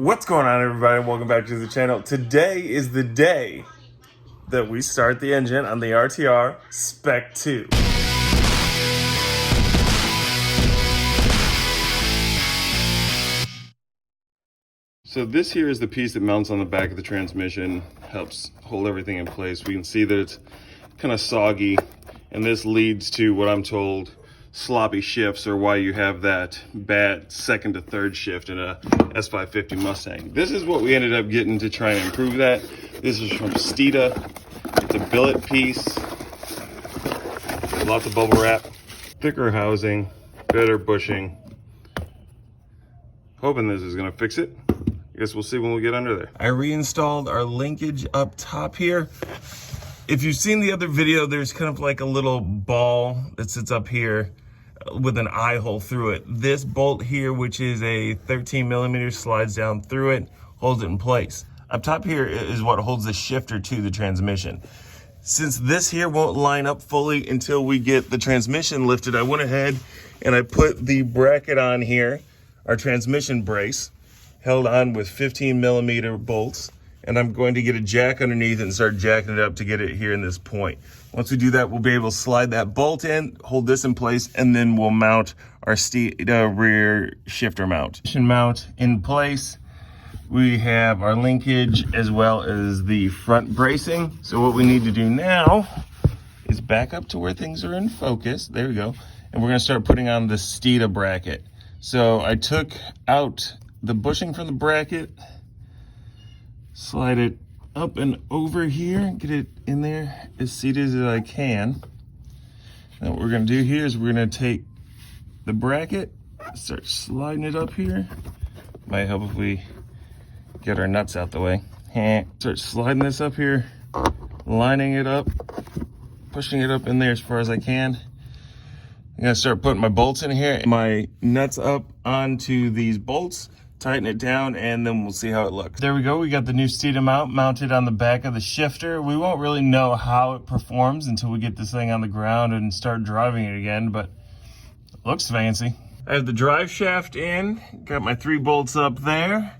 What's going on, everybody? Welcome back to the channel. Today is the day that we start the engine on the RTR Spec 2. So this here is the piece that mounts on the back of the transmission, helps hold everything in place. We can see that it's kind of soggy, and this leads to what I'm told sloppy shifts, or why you have that bad second to third shift in a S550 Mustang. This is what we ended up getting to try and improve that. This is from Steeda. It's a billet piece, lots of bubble wrap, thicker housing, better bushing. Hoping this is gonna fix it. I guess we'll see when we get under there. I reinstalled our linkage up top here. If you've seen the other video, there's kind of like a little ball that sits up here with an eye hole through it. This bolt here, which is a 13 millimeter, slides down through it, holds it in place. Up top here is what holds the shifter to the transmission. Since this here won't line up fully until we get the transmission lifted, I went ahead and I put the bracket on here, our transmission brace, held on with 15 millimeter bolts. And I'm going to get a jack underneath and start jacking it up to get it here in this point. Once we do that, we'll be able to slide that bolt in, hold this in place, and then we'll mount our Steeda rear shifter mount. Mount in place. We have our linkage as well as the front bracing. So what we need to do now is back up to where things are in focus. There we go. And we're gonna start putting on the Steeda bracket. So I took out the bushing from the bracket, slide it up and over here, get it in there as seated as I can. Now what we're gonna do here is we're gonna take the bracket, start sliding it up here. Might help if we get our nuts out the way. Start sliding this up here, lining it up, pushing it up in there as far as I can. I'm gonna start putting my bolts in here, my nuts up onto these bolts, tighten it down, and then we'll see how it looks. There we go. We got the new Steeda mount mounted on the back of the shifter. We won't really know how it performs until we get this thing on the ground and start driving it again, but it looks fancy. I have the drive shaft in, got my 3 bolts up there,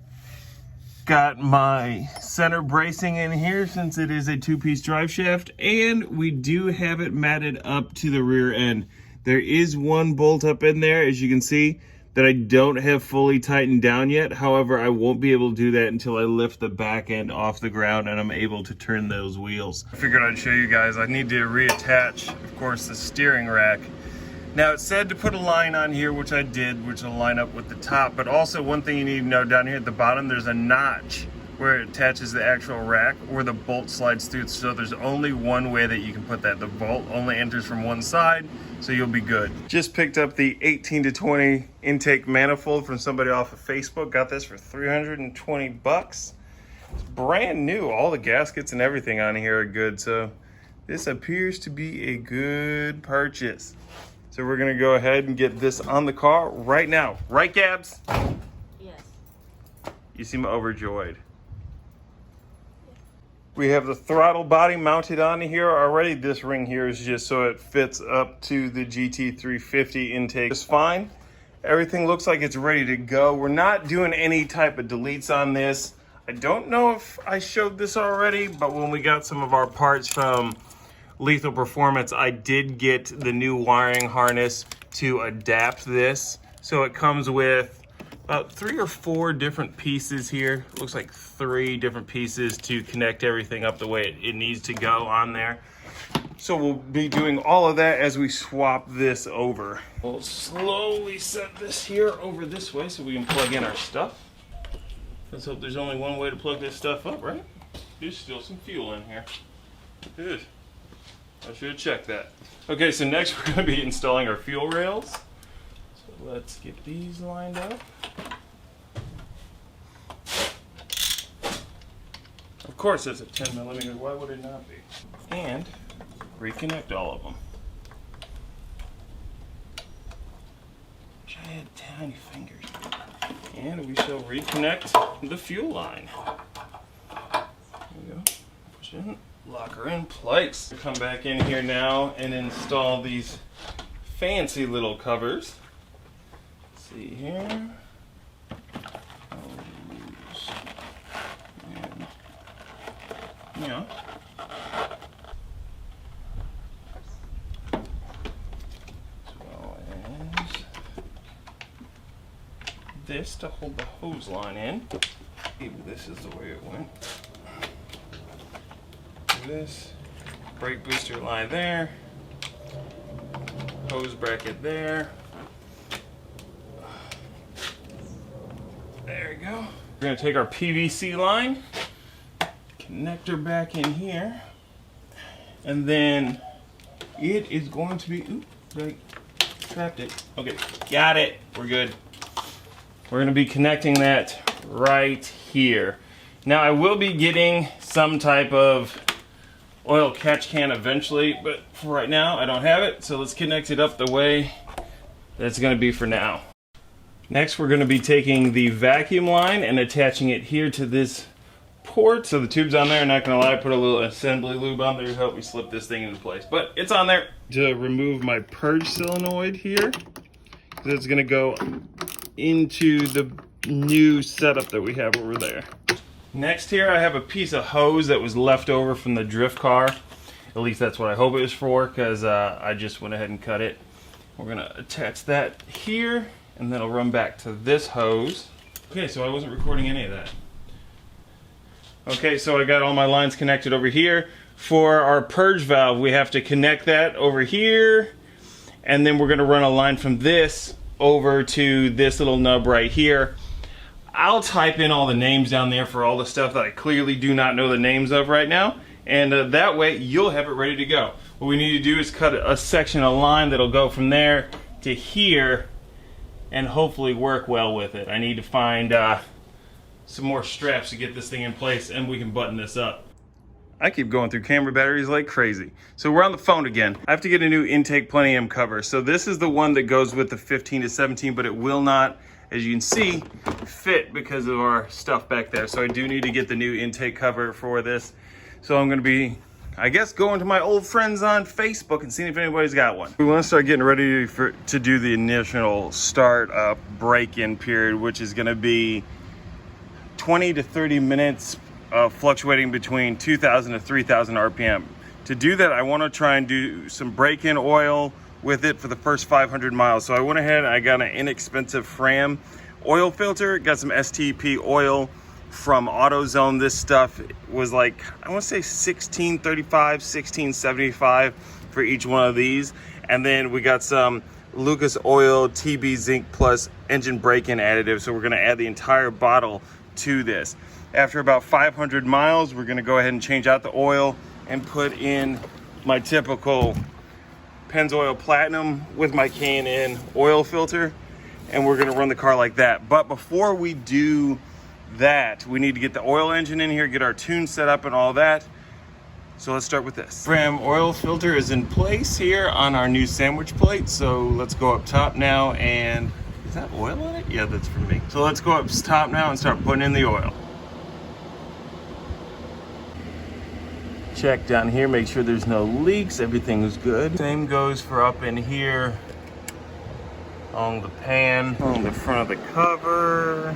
got my center bracing in here since it is a 2-piece drive shaft, and we do have it matted up to the rear end. There is 1 bolt up in there, as you can see, that I don't have fully tightened down yet. However, I won't be able to do that until I lift the back end off the ground and I'm able to turn those wheels. I figured I'd show you guys. I need to reattach, of course, the steering rack. Now, it said to put a line on here, which I did, which will line up with the top, but also one thing you need to know, down here at the bottom, there's a notch where it attaches the actual rack, where the bolt slides through. So there's only one way that you can put that. The bolt only enters from one side, so you'll be good. Just picked up the 18 to 20 intake manifold from somebody off of Facebook. Got this for 320 bucks. It's brand new. All the gaskets and everything on here are good. So this appears to be a good purchase. So we're gonna go ahead and get this on the car right now. Right, Gabs? Yes. You seem overjoyed. We have the throttle body mounted on here already. This ring here is just so it fits up to the GT350 intake. It's fine. Everything looks like it's ready to go. We're not doing any type of deletes on this. I don't know if I showed this already, but when we got some of our parts from Lethal Performance, I did get the new wiring harness to adapt this. So it comes with about 3 or 4 different pieces here. Looks like 3 different pieces to connect everything up the way it needs to go on there. So we'll be doing all of that as we swap this over. We'll slowly set this here over this way so we can plug in our stuff. Let's hope there's only one way to plug this stuff up, right? There's still some fuel in here. Good. I should have checked that. Okay, so next we're gonna be installing our fuel rails. Let's get these lined up. Of course it's a 10 millimeter, why would it not be? And reconnect all of them. I had tiny fingers. And we shall reconnect the fuel line. There we go. Push in, lock her in place. Come back in here now and install these fancy little covers. See here. I'll use you know. As well as this to hold the hose line in. Maybe this is the way it went. This brake booster line there, hose bracket there. There we go. We're going to take our PVC line, connector back in here, and then it is going to be, oops, I trapped it. Okay, got it. We're good. We're going to be connecting that right here. Now I will be getting some type of oil catch can eventually, but for right now I don't have it, so let's connect it up the way that's going to be for now. Next we're going to be taking the vacuum line and attaching it here to this port. So the tube's on there, not going to lie, I put a little assembly lube on there to help me slip this thing into place, but it's on there. To remove my purge solenoid here, because it's going to go into the new setup that we have over there. Next here I have a piece of hose that was left over from the drift car. At least that's what I hope it was for, because I just went ahead and cut it. We're going to attach that here, and then it'll run back to this hose. Okay, so I wasn't recording any of that. Okay, so I got all my lines connected over here. For our purge valve, we have to connect that over here, and then we're going to run a line from this over to this little nub right here. I'll type in all the names down there for all the stuff that I clearly do not know the names of right now, and that way you'll have it ready to go. What we need to do is cut a section of line that'll go from there to here and hopefully work well with it. I need to find some more straps to get this thing in place, and we can button this up. I keep going through camera batteries like crazy. So we're on the phone again. I have to get a new intake Plenty cover. So this is the one that goes with the 15 to 17, but it will not, as you can see, fit because of our stuff back there. So I do need to get the new intake cover for this. So I'm gonna be, I guess, going to my old friends on Facebook and seeing if anybody's got one. We wanna start getting ready to do the initial start up break-in period, which is gonna be 20 to 30 minutes fluctuating between 2,000 to 3,000 RPM. To do that, I wanna try and do some break-in oil with it for the first 500 miles. So I went ahead and I got an inexpensive Fram oil filter, got some STP oil from AutoZone. This stuff was like, I want to say $16.35, $16.75 for each one of these. And then we got some Lucas Oil TB Zinc Plus engine break-in additive. So we're going to add the entire bottle to this. After about 500 miles, we're going to go ahead and change out the oil and put in my typical Pennzoil Platinum with my K&N oil filter, and we're gonna run the car like that. But before we do that, we need to get the oil engine in here, get our tune set up and all that. So let's start with this. Fram oil filter is in place here on our new sandwich plate. So let's go up top now, and is that oil on it? Yeah, that's for me. So let's go up top now and start putting in the oil. Check down here, make sure there's no leaks, everything is good. Same goes for up in here on the pan, on the front of the cover.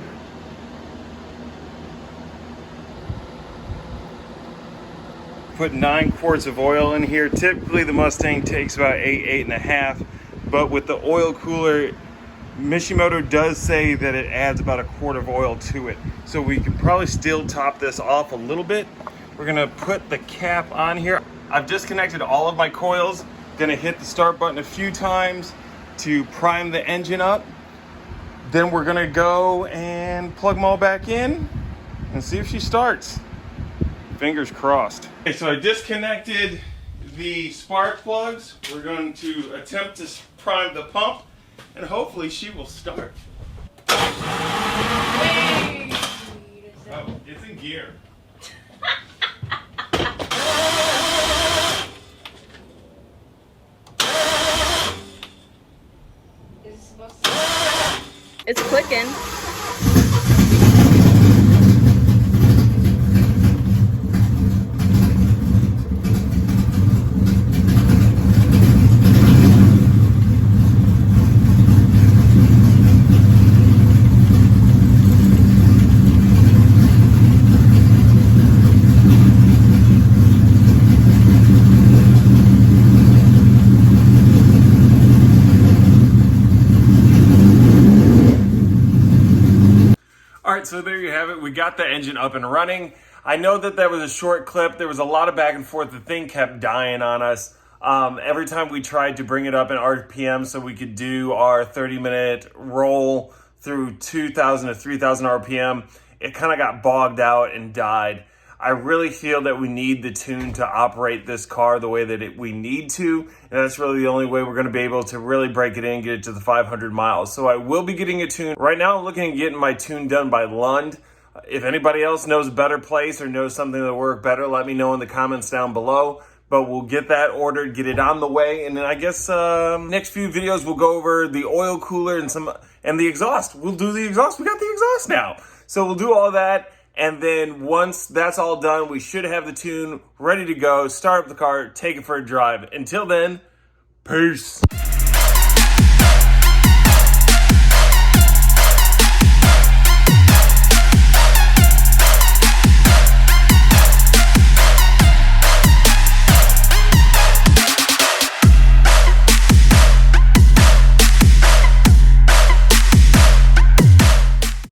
Put 9 quarts of oil in here. Typically the Mustang takes about 8.5, but with the oil cooler, Mishimoto does say that it adds about 1 quart of oil to it. So we can probably still top this off a little bit. We're gonna put the cap on here. I've disconnected all of my coils. Gonna hit the start button a few times to prime the engine up. Then we're gonna go and plug them all back in and see if she starts. Fingers crossed. Okay, so I disconnected the spark plugs. We're going to attempt to prime the pump, and hopefully she will start. Oh, it's in gear. It's clicking. right, so there you have it. We got the engine up and running. I know that was a short clip. There was a lot of back and forth. The thing kept dying on us. Every time we tried to bring it up in RPM so we could do our 30-minute roll through 2,000 to 3,000 RPM, it kind of got bogged out and died. I really feel that we need the tune to operate this car the way that we need to, and that's really the only way we're going to be able to really break it in, get it to the 500 miles. So I will be getting a tune. Right now I'm looking at getting my tune done by Lund. If anybody else knows a better place or knows something that'll work better, let me know in the comments down below. But we'll get that ordered, get it on the way, and then I guess next few videos we'll go over the oil cooler and the exhaust. We'll do the exhaust. We got the exhaust now. So we'll do all that. And then once that's all done, we should have the tune ready to go, start up the car, take it for a drive. Until then, peace.